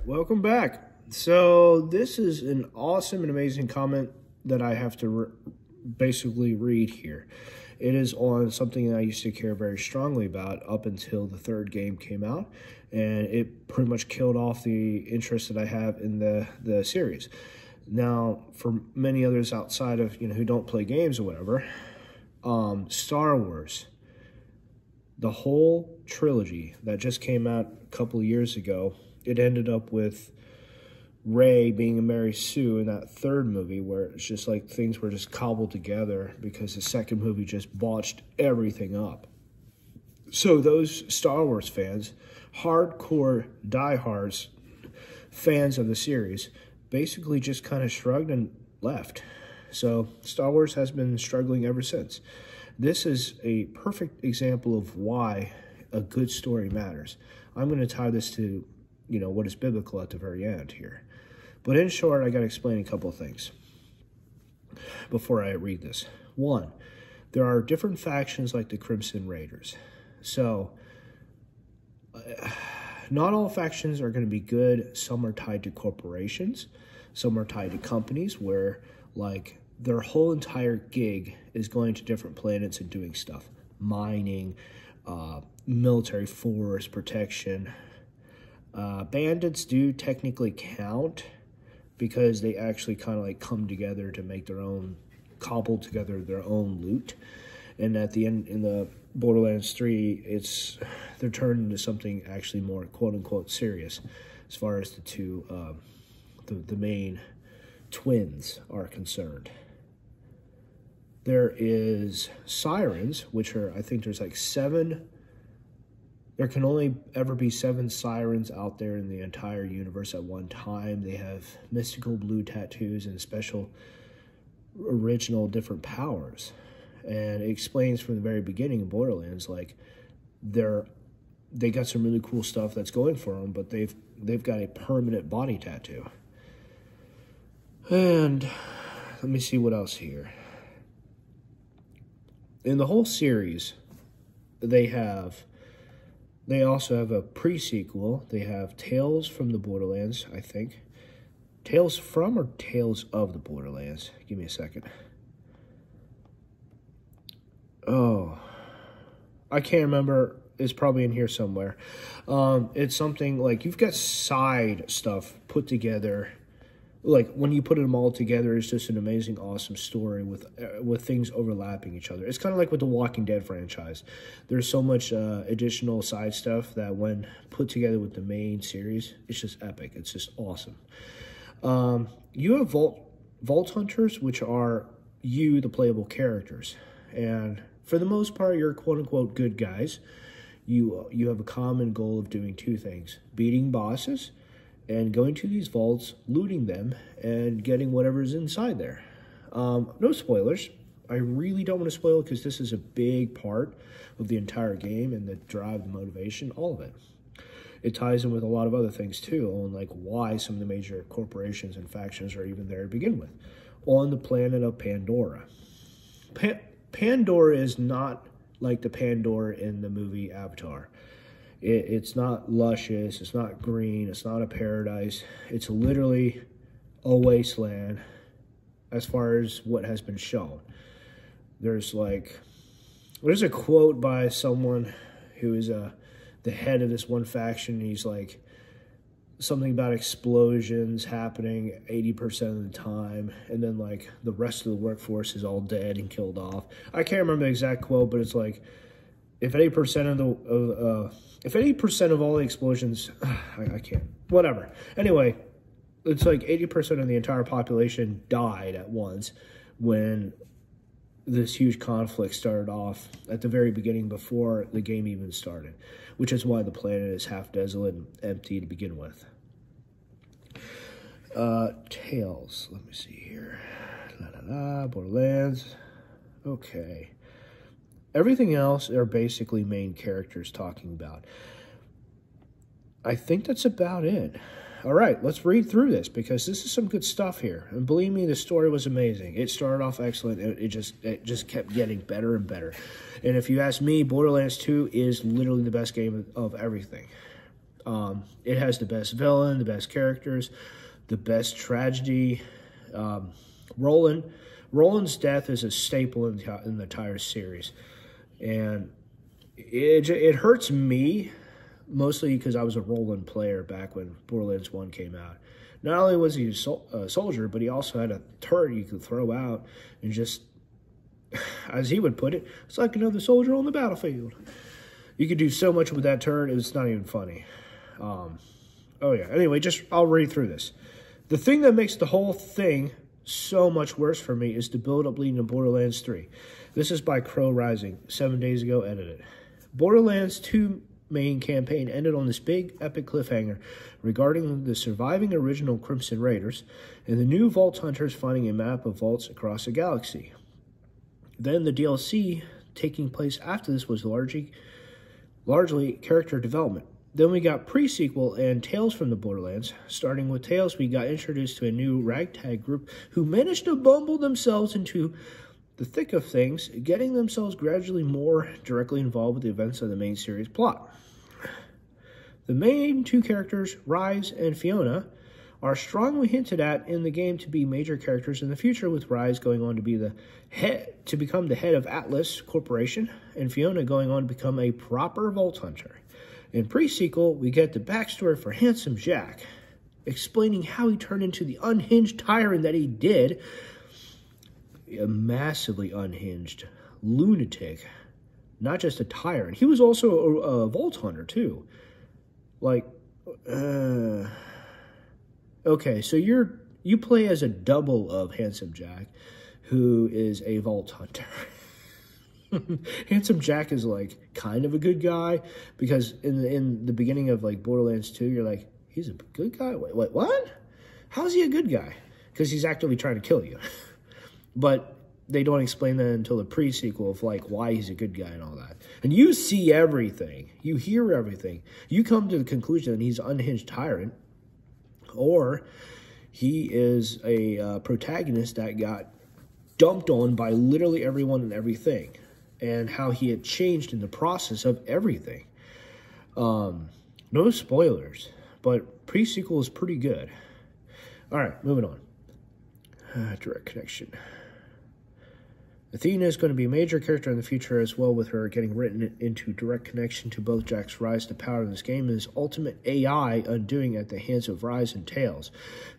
welcome back. So this is an awesome and amazing comment that I have to basically read here. It is on something that I used to care very strongly about up until the third game came out, and it pretty much killed off the interest that I have in the series. Now, for many others outside of, who don't play games or whatever, Star Wars, the whole trilogy that just came out a couple of years ago, it ended up with Rey being a Mary Sue in that third movie, where it's just like things were just cobbled together because the second movie just botched everything up. So those Star Wars fans, hardcore diehards, fans of the series, basically just kind of shrugged and left. So Star Wars has been struggling ever since. This is a perfect example of why a good story matters. I'm going to tie this to, what is biblical at the very end here. But in short, I got to explain a couple of things before I read this. One, there are different factions like the Crimson Raiders. So, not all factions are going to be good. Some are tied to corporations. Some are tied to companies where, their whole entire gig is going to different planets and doing stuff. Mining, military force, protection. Bandits do technically count because they actually kind of come together to make their own, cobble together their own loot. And at the end, in the Borderlands 3, they're turned into something actually more quote-unquote serious as far as the two, the main twins are concerned. There is sirens, which are, I think there's 7. There can only ever be 7 sirens out there in the entire universe at one time. They have mystical blue tattoos and special, original, different powers. And it explains from the very beginning of Borderlands, they got some really cool stuff that's going for them, but they've got a permanent body tattoo. And let me see what else here. In the whole series, they also have a pre-sequel. They have Tales from the Borderlands, I think. Tales from or Tales of the Borderlands? Give me a second. Oh, I can't remember. It's probably in here somewhere. It's something you've got side stuff put together. When you put them all together, it's just an amazing, awesome story with things overlapping each other. It's kind of like with the Walking Dead franchise. There's so much additional side stuff that when put together with the main series, it's just epic. It's just awesome. You have Vault Hunters, which are the playable characters. And for the most part, you're quote-unquote good guys. You have a common goal of doing 2 things: beating bosses and going to these vaults, looting them, and getting whatever's inside there. No spoilers. I really don't want to spoil it because this is a big part of the entire game and the drive, the motivation, all of it. It ties in with a lot of other things too, on why some of the major corporations and factions are even there to begin with. On the planet of Pandora. Pandora is not like the Pandora in the movie Avatar. It's not luscious, it's not green, it's not a paradise. It's literally a wasteland as far as what has been shown. There's a quote by someone who is the head of this one faction. He's something about explosions happening 80% of the time, and then the rest of the workforce is all dead and killed off. I can't remember the exact quote, but it's if 80% of all the explosions, I can't, whatever. Anyway, it's 80% of the entire population died at once when this huge conflict started off at the very beginning before the game even started, which is why the planet is half desolate and empty to begin with. Tales, let me see here. Borderlands. Okay. Everything else are basically main characters talking about. I think that's about it. All right, let's read through this because this is some good stuff here. And believe me, the story was amazing. It started off excellent. It just kept getting better and better. And if you ask me, Borderlands 2 is literally the best game of everything. It has the best villain, the best characters, the best tragedy. Roland's death is a staple in the entire series. And it hurts me, mostly because I was a Roland player back when Borderlands 1 came out. Not only was he a soldier, but he also had a turret you could throw out and just, as he would put it, it's like another soldier on the battlefield. You could do so much with that turret, it's not even funny. Oh yeah, anyway, I'll read through this. The thing that makes the whole thing so much worse for me is the build-up leading to Borderlands 3. This is by Crow Rising, 7 days ago, edited. Borderlands 2 main campaign ended on this big, epic cliffhanger regarding the surviving original Crimson Raiders and the new Vault Hunters finding a map of vaults across the galaxy. Then the DLC taking place after this was largely character development. Then we got pre-sequel and Tales from the Borderlands. Starting with Tales, we got introduced to a new ragtag group who managed to bumble themselves into the thick of things, getting themselves gradually more directly involved with the events of the main series plot. The main two characters, Rise and Fiona, are strongly hinted at in the game to be major characters in the future, with Rise going on to become the head of Atlas Corporation, and Fiona going on to become a proper Vault Hunter. In pre-sequel, we get the backstory for Handsome Jack, explaining how he turned into the unhinged tyrant that he did. A massively unhinged lunatic, not just a tyrant. He was also a Vault Hunter, too. Like, okay, so you play as a double of Handsome Jack, who is a Vault Hunter. Handsome Jack is like kind of a good guy, because in the beginning of like Borderlands 2, you're like, he's a good guy? Wait, what? How is he a good guy? Because he's actively trying to kill you. But they don't explain that until the pre-sequel of like why he's a good guy and all that. And you see everything. You hear everything. You come to the conclusion that he's an unhinged tyrant, or he is a protagonist that got dumped on by literally everyone and everything, and how he had changed in the process of everything. No spoilers, but pre-sequel is pretty good. All right, moving on. Direct connection. Athena is going to be a major character in the future as well, with her getting written into direct connection to both Jack's rise to power in this game and his ultimate AI undoing at the hands of Rise and Tails.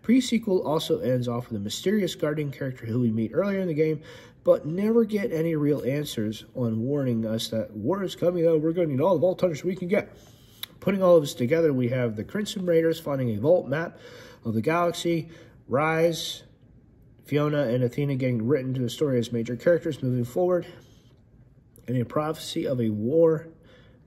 Pre-sequel also ends off with a mysterious guardian character who we meet earlier in the game, but never get any real answers on warning us that war is coming out. We're going to need all the Vault Hunters we can get. Putting all of this together, we have the Crimson Raiders finding a vault map of the galaxy, Rise, Fiona, and Athena getting written to the story as major characters moving forward, and a prophecy of a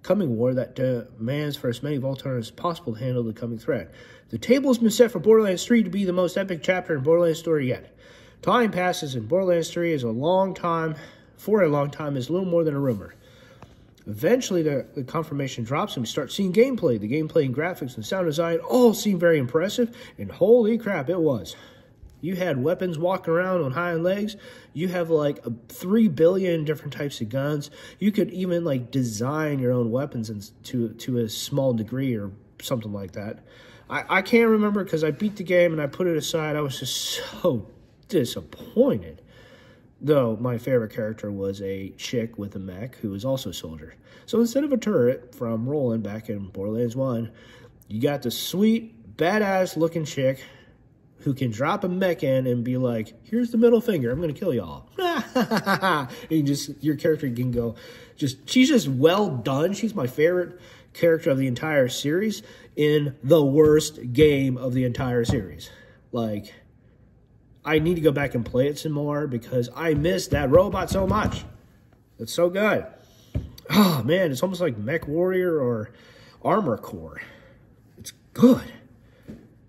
coming war that demands for as many Vault Hunters as possible to handle the coming threat. The table has been set for Borderlands 3 to be the most epic chapter in Borderlands story yet. Time passes in Borderlands 3 is a long time is a little more than a rumor. Eventually, the confirmation drops and we start seeing gameplay. The gameplay and graphics and sound design all seem very impressive, and holy crap, it was. You had weapons walking around on hind legs. You have like 3 billion different types of guns. You could even like design your own weapons to a small degree or something like that. I can't remember because I beat the game and I put it aside. I was just so disappointed. Though my favorite character was a chick with a mech who was also a soldier. So instead of a turret from Roland back in Borderlands 1, you got the sweet, badass looking chick who can drop a mech in and be like, here's the middle finger, I'm going to kill y'all. And your character can go, she's just well done. She's my favorite character of the entire series in the worst game of the entire series. Like, I need to go back and play it some more because I miss that robot so much. It's so good. Oh, man, it's almost like Mech Warrior or Armor Core. It's good.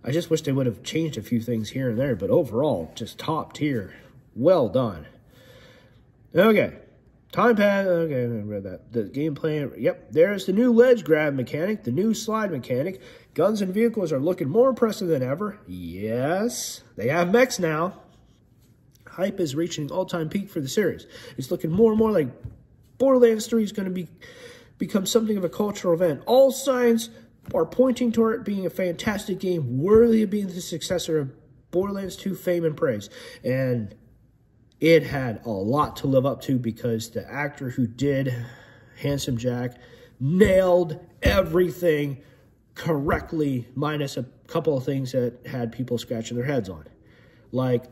I just wish they would have changed a few things here and there, but overall, just top tier. Well done. Okay. Time pass. Okay, I read that. The gameplay. Yep, there's the new ledge grab mechanic, the new slide mechanic. Guns and vehicles are looking more impressive than ever. Yes, they have mechs now. Hype is reaching an all-time peak for the series. It's looking more and more like Borderlands 3 is going to become something of a cultural event. All signs are pointing toward it being a fantastic game, worthy of being the successor of Borderlands 2 fame and praise. And it had a lot to live up to because the actor who did Handsome Jack nailed everything correctly, minus a couple of things that had people scratching their heads on. Like,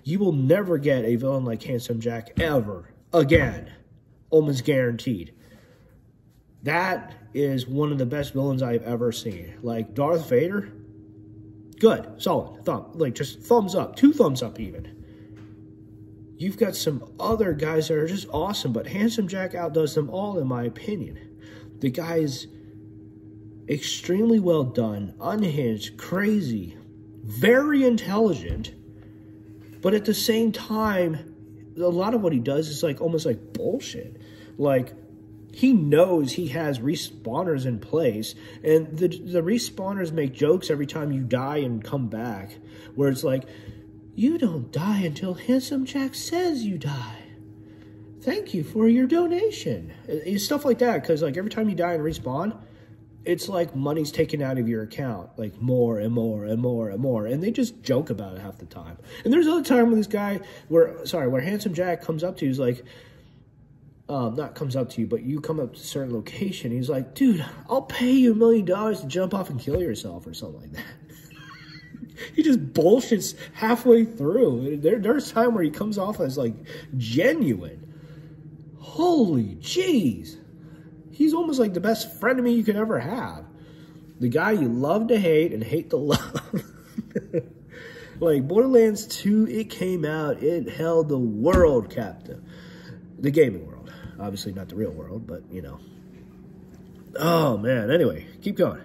you will never get a villain like Handsome Jack ever again. Almost guaranteed. That is one of the best villains I've ever seen. Like, Darth Vader, good, solid, just thumbs up, 2 thumbs up even. You've got some other guys that are just awesome, but Handsome Jack outdoes them all, in my opinion. The guy is extremely well done, unhinged, crazy, very intelligent, but at the same time, a lot of what he does is like almost like bullshit. Like, he knows he has respawners in place, and the respawners make jokes every time you die and come back, where it's like, you don't die until Handsome Jack says you die. Thank you for your donation. Stuff like that, because like every time you die and respawn, it's like money's taken out of your account, like more and more and more and more, and they just joke about it half the time. And there's another time when this guy, where Handsome Jack comes up to you, he's like, not comes up to you, but you come up to a certain location, he's like, dude, I'll pay you $1 million to jump off and kill yourself or something like that. He just bullshits halfway through. There's time where he comes off as like genuine. Holy jeez. He's almost like the best frenemy you could ever have. The guy you love to hate and hate to love. Like, Borderlands 2, it came out, it held the world captive. The gaming world. Obviously not the real world, but, you know. Oh, man. Anyway, keep going.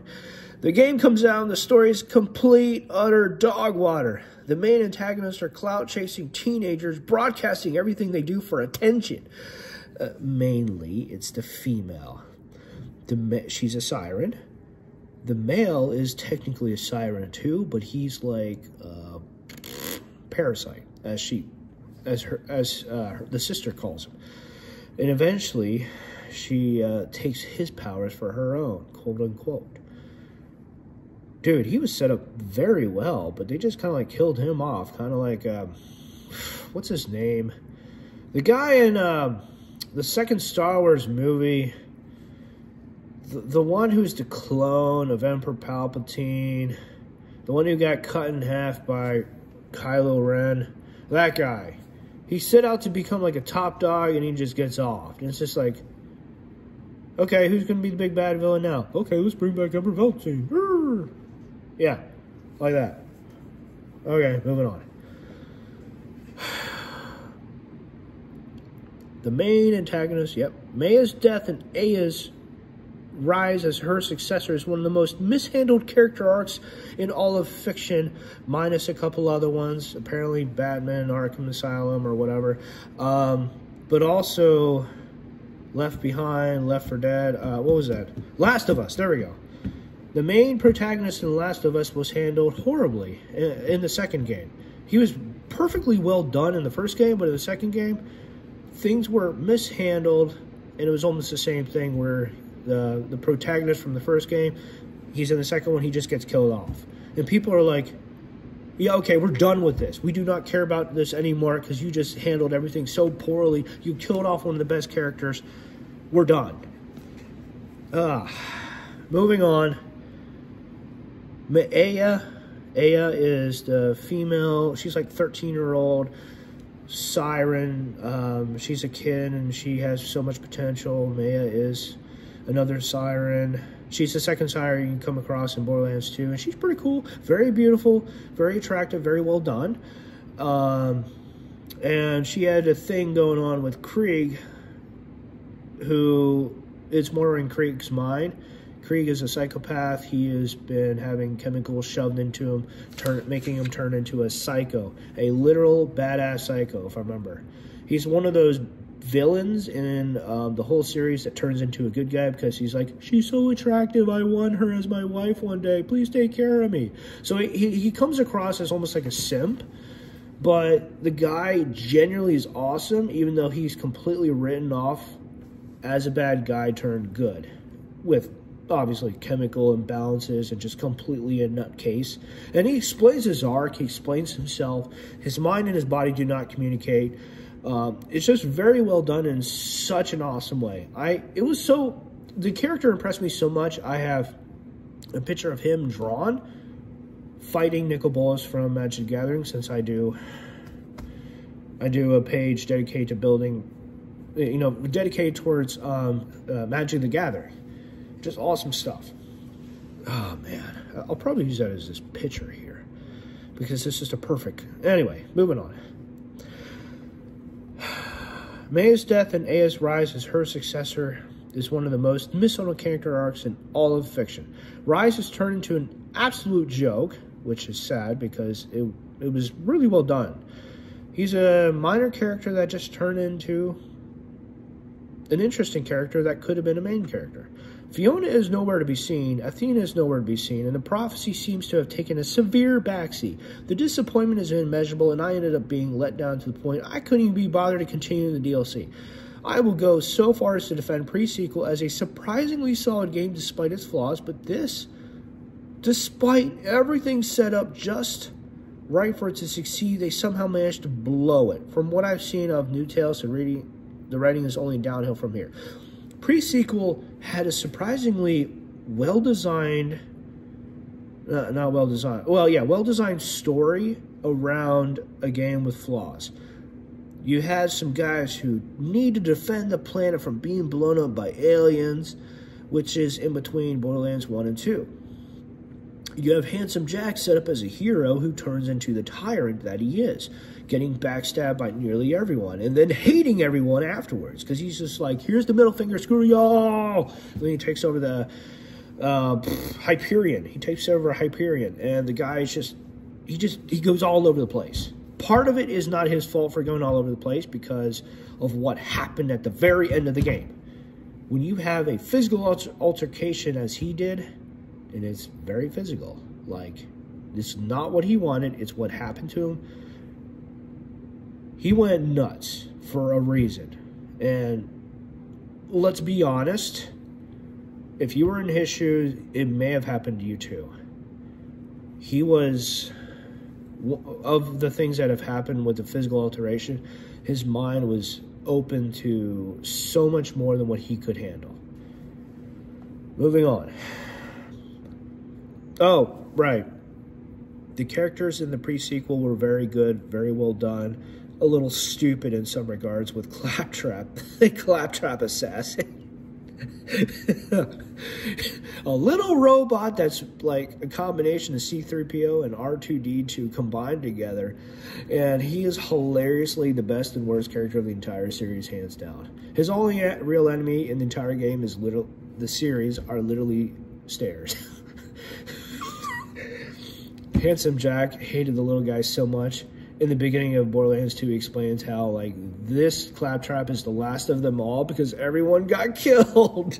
The game comes out and the story is complete, utter dog water. The main antagonists are clout-chasing teenagers broadcasting everything they do for attention. Mainly, it's the female. She's a siren. The male is technically a siren too, but he's like a parasite, as the sister calls him. And eventually, she takes his powers for her own, quote unquote. Dude, he was set up very well, but they just kind of like killed him off. Kind of like, what's his name? The guy in the second Star Wars movie, the one who's the clone of Emperor Palpatine, the one who got cut in half by Kylo Ren, that guy. He set out to become like a top dog and he just gets off. And it's just like, okay, who's going to be the big bad villain now? Okay, let's bring back Emperor Palpatine. Urgh. Yeah, like that. Okay, moving on. The main antagonist, yep. Maya's death and Aya's rise as her successor is one of the most mishandled character arcs in all of fiction, minus a couple other ones. Apparently Batman, Arkham Asylum, or whatever. But also Left Behind, Left 4 Dead. What was that? Last of Us, there we go. The main protagonist in The Last of Us was handled horribly in the second game. He was perfectly well done in the first game, but in the second game, things were mishandled, and it was almost the same thing where the protagonist from the first game, he's in the second one, he just gets killed off. And people are like, yeah, okay, we're done with this. We do not care about this anymore because you just handled everything so poorly. You killed off one of the best characters. We're done. Moving on. Aya is the female, she's like 13-year-old siren. She's a kid and she has so much potential. Maya is another siren. She's the second siren you can come across in Borderlands 2, and she's pretty cool, very beautiful, very attractive, very well done. And she had a thing going on with Krieg, who is more in Krieg's mind. Krieg is a psychopath. He has been having chemicals shoved into him, making him turn into a psycho, a literal badass psycho, if I remember. He's one of those villains in the whole series that turns into a good guy because he's like, she's so attractive, I want her as my wife one day, please take care of me. So he comes across as almost like a simp, but the guy genuinely is awesome, even though he's completely written off as a bad guy turned good, with obviously chemical imbalances and just completely a nutcase. And he explains his arc, he explains himself. His mind and his body do not communicate. It's just very well done in such an awesome way. The character impressed me so much. I have a picture of him drawn fighting Nicol Bolas from Magic the Gathering, since I do a page dedicated to building, dedicated towards Magic the Gathering. Just awesome stuff. Oh man, I'll probably use that as this picture here because it's just a perfect. Anyway, moving on. Maya's death and Aya's rise as her successor is one of the most misunderstood character arcs in all of fiction. Rise has turned into an absolute joke, which is sad because it was really well done. He's a minor character that just turned into an interesting character that could have been a main character. Fiona is nowhere to be seen, Athena is nowhere to be seen, and the prophecy seems to have taken a severe backseat. The disappointment is immeasurable, and I ended up being let down to the point I couldn't even be bothered to continue the DLC. I will go so far as to defend Pre-Sequel as a surprisingly solid game despite its flaws, but this, despite everything set up just right for it to succeed, they somehow managed to blow it. From what I've seen of New Tales and reading, the writing is only downhill from here. Pre-Sequel had a surprisingly well-designed, well-designed story around a game with flaws. You had some guys who need to defend the planet from being blown up by aliens, which is in between Borderlands 1 and 2. You have Handsome Jack set up as a hero who turns into the tyrant that he is, getting backstabbed by nearly everyone, and then hating everyone afterwards, because he's just like, here's the middle finger, screw y'all! And then he takes over the Hyperion. He takes over Hyperion, and the guy is he goes all over the place. Part of it is not his fault for going all over the place because of what happened at the very end of the game. When you have a physical altercation as he did, and it's very physical, like, it's not what he wanted, it's what happened to him. He went nuts for a reason. And let's be honest, if you were in his shoes, it may have happened to you too. He was, of the things that have happened with the physical alteration, his mind was open to so much more than what he could handle. Moving on. Oh, right. The characters in the Pre-Sequel were very good, very well done. A little stupid in some regards with Claptrap, the Claptrap assassin. A little robot that's like a combination of C-3PO and R2-D2 combined together. And he is hilariously the best and worst character of the entire series, hands down. His only real enemy in the entire game is the series are literally stairs. Handsome Jack hated the little guy so much. In the beginning of Borderlands 2, he explains how, like, this Claptrap is the last of them all because everyone got killed.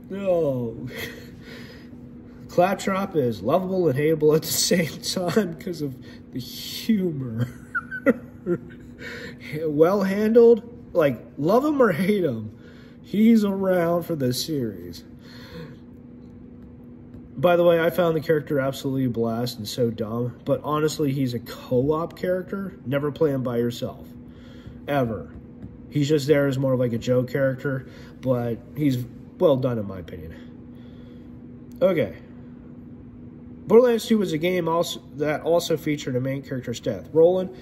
No. Claptrap is lovable and hateable at the same time because of the humor. Well handled, like, love him or hate him, he's around for this series. By the way, I found the character absolutely a blast and so dumb, but honestly, he's a co-op character. Never play him by yourself. Ever. He's just there as more of like a joke character, but he's well done in my opinion. Okay. Borderlands 2 was a game that also featured a main character's death. Roland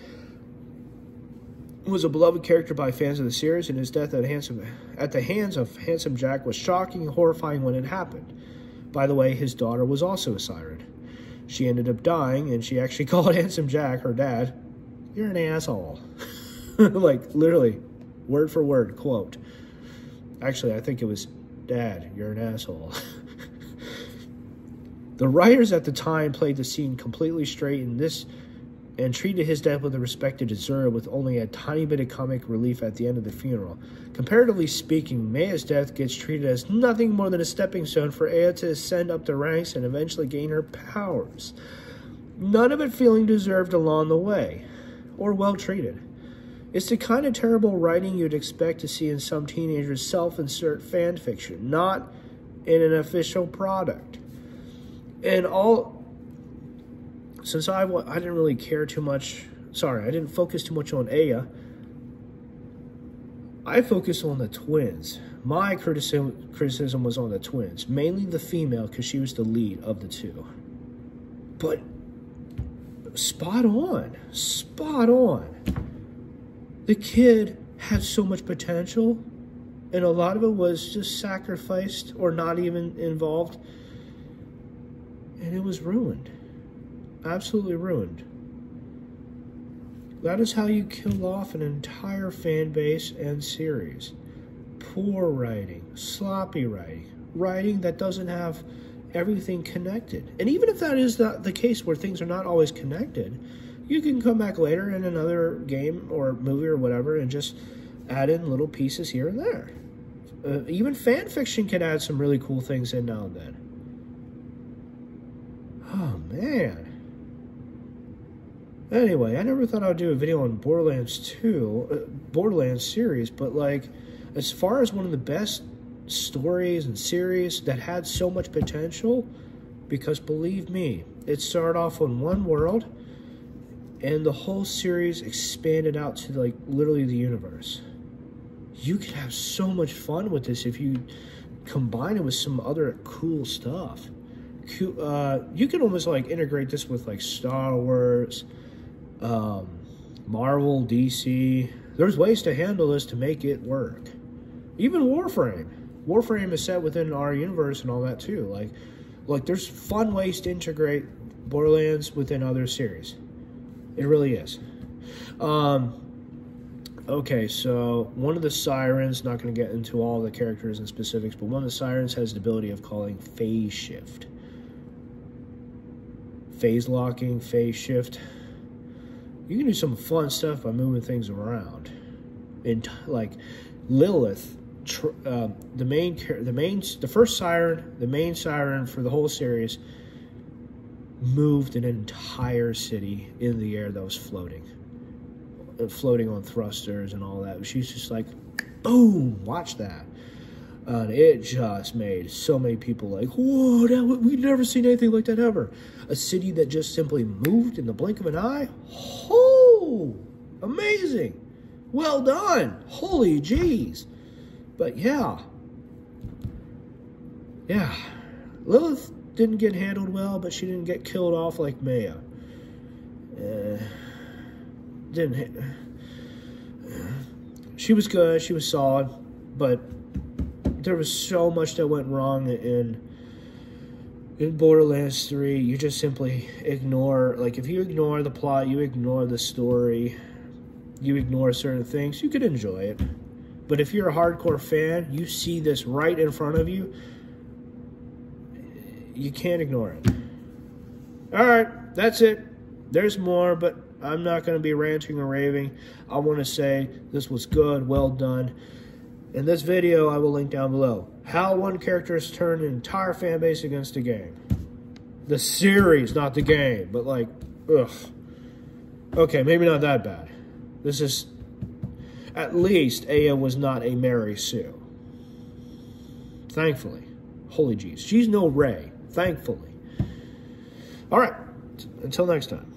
was a beloved character by fans of the series, and his death at the hands of Handsome Jack was shocking and horrifying when it happened. By the way, his daughter was also a siren. She ended up dying, and she actually called Handsome Jack, her dad, "You're an asshole." Like, literally, word for word, quote. Actually, I think it was, "Dad, you're an asshole." The writers at the time played the scene completely straight and treated his death with the respect it deserved, with only a tiny bit of comic relief at the end of the funeral. Comparatively speaking, Maya's death gets treated as nothing more than a stepping stone for Aya to ascend up the ranks and eventually gain her powers. None of it feeling deserved along the way, or well treated. It's the kind of terrible writing you'd expect to see in some teenager's self-insert fan fiction, not in an official product. And since I didn't really care too much, I didn't focus too much on Aya, I focused on the twins. My criticism was on the twins, mainly the female, because she was the lead of the two. But spot on. The kid had so much potential, and a lot of it was just sacrificed or not even involved, and it was ruined. Absolutely ruined. That is how you kill off an entire fan base and series. Poor writing, sloppy writing, writing that doesn't have everything connected. And even if that is the case where things are not always connected, you can come back later in another game or movie or whatever and just add in little pieces here and there. Even fan fiction can add some really cool things in now and then. Oh, man. Anyway, I never thought I would do a video on Borderlands 2, Borderlands series, but like, as far as one of the best stories and series that had so much potential, because believe me, it started off on one world, and the whole series expanded out to like literally the universe. You could have so much fun with this if you combine it with some other cool stuff. You can almost like integrate this with like Star Wars, Marvel, DC. There's ways to handle this to make it work. Even Warframe. Warframe is set within our universe and all that too. Like there's fun ways to integrate Borderlands within other series. It really is. Okay, so one of the sirens, not going to get into all the characters and specifics, but one of the sirens has the ability of calling phase shift. Phase locking, phase shift. You can do some fun stuff by moving things around. And like Lilith, the first siren, the main siren for the whole series, moved an entire city in the air that was floating on thrusters and all that. She's just like, boom, watch that. And it just made so many people like, whoa, we've never seen anything like that ever. A city that just simply moved in the blink of an eye. Oh, amazing. Well done. Holy jeez. But yeah. Lilith didn't get handled well, but she didn't get killed off like Maya. She was good, she was solid, but there was so much that went wrong in Borderlands 3. You just simply ignore, like if you ignore the plot, you ignore the story, you ignore certain things, you could enjoy it. But if you're a hardcore fan, you see this right in front of you, you can't ignore it. Alright, that's it. There's more, but I'm not going to be ranting or raving. I want to say this was good, well done. In this video, I will link down below how one character has turned an entire fan base against the game. The series, not the game, but like, ugh. Okay, maybe not that bad. This is, at least Aya was not a Mary Sue. Thankfully. Holy jeez. She's no Ray. Thankfully. All right. Until next time.